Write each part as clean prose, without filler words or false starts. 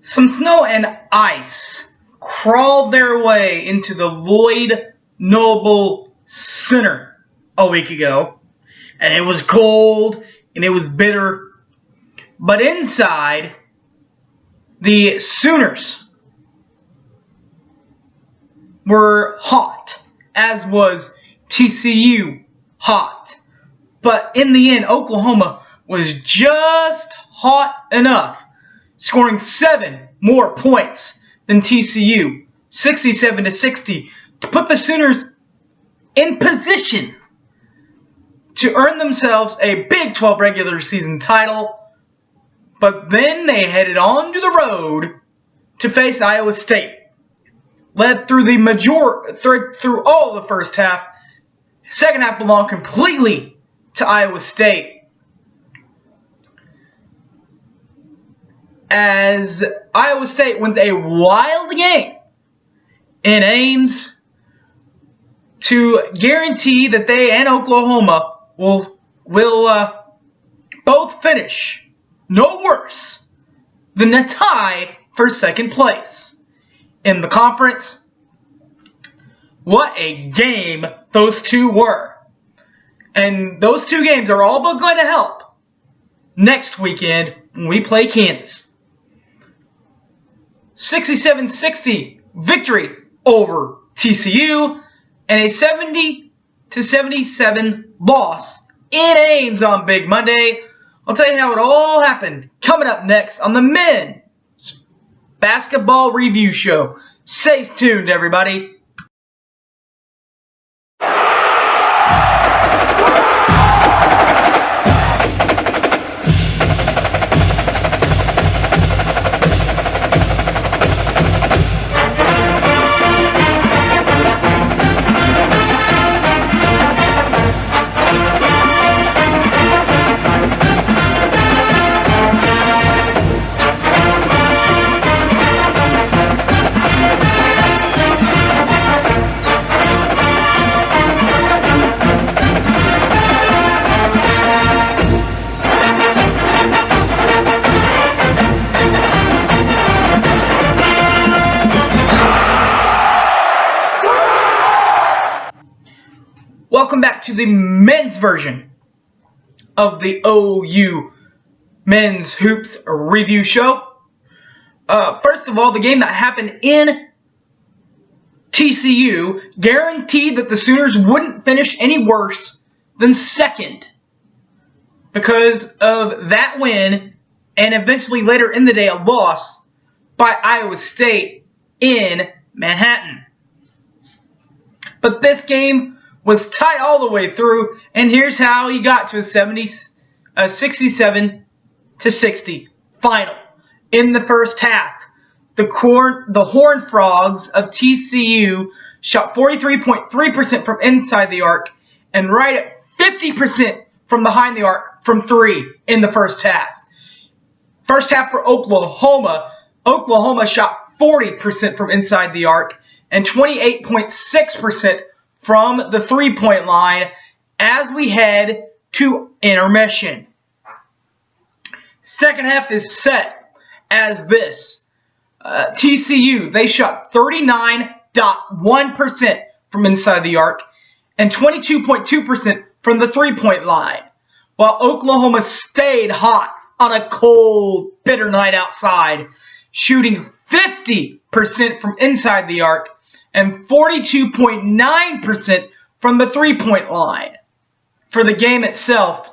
Some snow and ice crawled their way into the Lloyd Noble Center a week ago, and it was cold and it was bitter, but inside, the Sooners were hot, as was TCU hot. But in the end, Oklahoma was just hot enough, scoring 7 more points than TCU, 67-60, to put the Sooners in position to earn themselves a Big 12 regular season title. But then they headed on to the road to face Iowa State. Led through through all the first half. Second half belonged completely to Iowa State, as Iowa State wins a wild game in Ames to guarantee that they and Oklahoma will both finish no worse than a tie for second place in the conference. What a game those two were. And those two games are all but going to help next weekend when we play Kansas. 67-60 victory over TCU and a 70-77 loss in Ames on Big Monday. I'll tell you how it all happened coming up next on the Men's Basketball Review Show. Stay tuned, everybody. Welcome back to the men's version of the OU Men's Hoops Review Show. First of all, the game that happened in TCU guaranteed that the Sooners wouldn't finish any worse than second because of that win and eventually later in the day a loss by Iowa State in Manhattan. But this game was tight all the way through, and here's how you got to a 67-60 final. In the first half, the Horned Frogs of TCU shot 43.3% from inside the arc and right at 50% from behind the arc from 3 in the first half. First half for Oklahoma shot 40% from inside the arc and 28.6% from the three-point line as we head to intermission. Second half is set as this. TCU, they shot 39.1% from inside the arc and 22.2% from the three-point line, while Oklahoma stayed hot on a cold, bitter night outside, shooting 50% from inside the arc and 42.9% from the three-point line. For the game itself,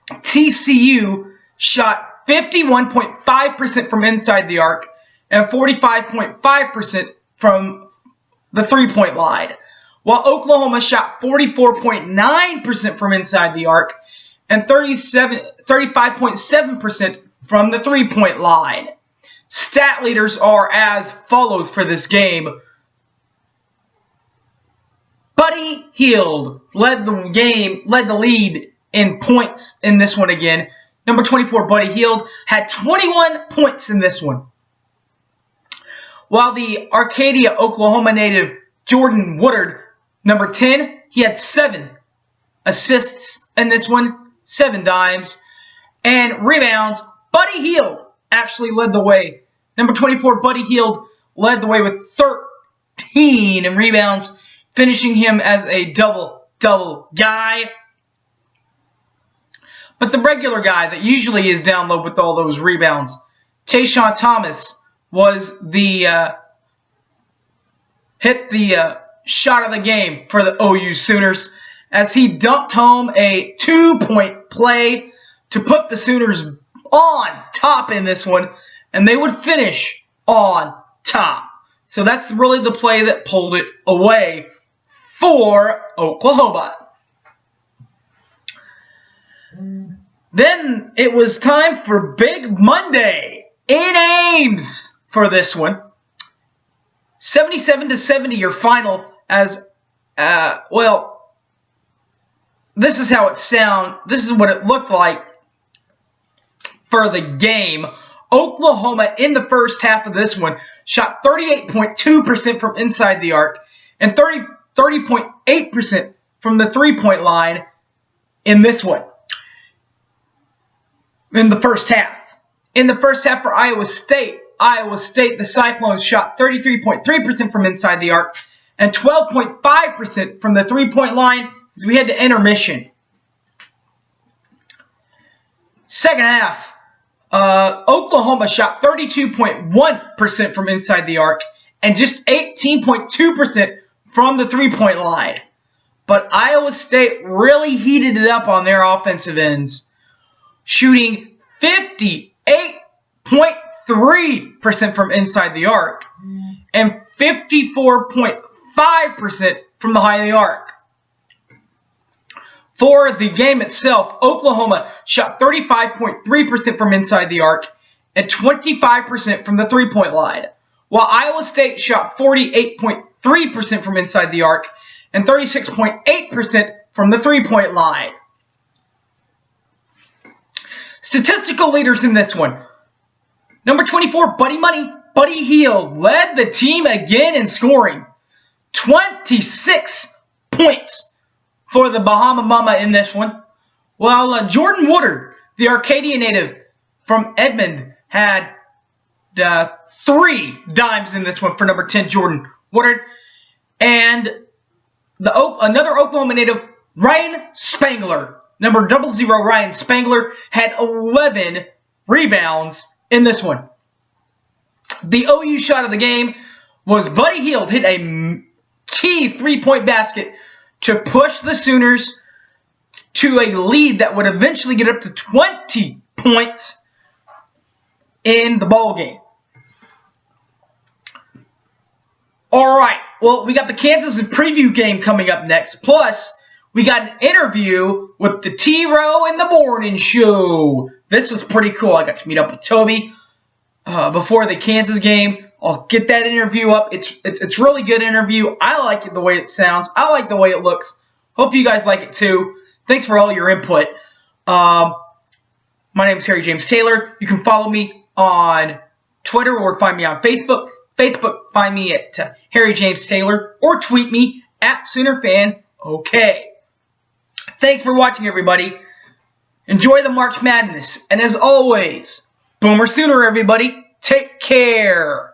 TCU shot 51.5% from inside the arc and 45.5% from the three-point line, while Oklahoma shot 44.9% from inside the arc and 35.7% from the three-point line. Stat leaders are as follows for this game. Buddy Hield led the lead in points in this one again. Number 24, Buddy Hield, had 21 points in this one. While the Arcadia, Oklahoma native Jordan Woodard, number 10, he had 7 assists in this one, 7 dimes, and rebounds. Buddy Hield actually led the way. Number 24, Buddy Hield, led the way with 13 in rebounds, finishing him as a double-double guy. But the regular guy that usually is down low with all those rebounds, Tayshaun Thomas, was the hit the shot of the game for the OU Sooners as he dumped home a 2-point play to put the Sooners on top in this one, and they would finish on top. So that's really the play that pulled it away for Oklahoma. Then it was time for Big Monday in Ames for this one. 77-70 your final as, this is how it sounded. This is what it looked like for the game. Oklahoma in the first half of this one shot 38.2% from inside the arc and 30.8% from the three-point line in this one. In the first half. In the first half for Iowa State, the Cyclones shot 33.3% from inside the arc and 12.5% from the three-point line as we had to intermission. Second half, Oklahoma shot 32.1% from inside the arc and just 18.2% from the three-point line. But Iowa State really heated it up on their offensive ends, shooting 58.3% from inside the arc and 54.5% from the high of the arc. For the game itself, Oklahoma shot 35.3% from inside the arc and 25% from the three-point line, while Iowa State shot 48.3% from inside the arc and 36.8% from the three-point line. Statistical leaders in this one. Number 24, Buddy Hield, led the team again in scoring. 26 points for the Bahama Mama in this one. While Jordan Woodard, the Arcadia native from Edmond, had 3 dimes in this one for number 10, Jordan Woodard. And another Oklahoma native, Ryan Spangler. Number 00, Ryan Spangler, had 11 rebounds in this one. The OU shot of the game was Buddy Hield hit a key three-point basket to push the Sooners to a lead that would eventually get up to 20 points in the ball game. All right, well, we got the Kansas preview game coming up next. Plus, we got an interview with the T-Row in the Morning Show. This was pretty cool. I got to meet up with Toby before the Kansas game. I'll get that interview up. It's really good interview. I like it the way it sounds. I like the way it looks. Hope you guys like it too. Thanks for all your input. My name is Harry James Taylor. You can follow me on Twitter or find me on Facebook. Facebook, find me at Harry James Taylor, or tweet me at SoonerFanOK. Thanks for watching, everybody. Enjoy the March Madness. And as always, Boomer Sooner, everybody. Take care.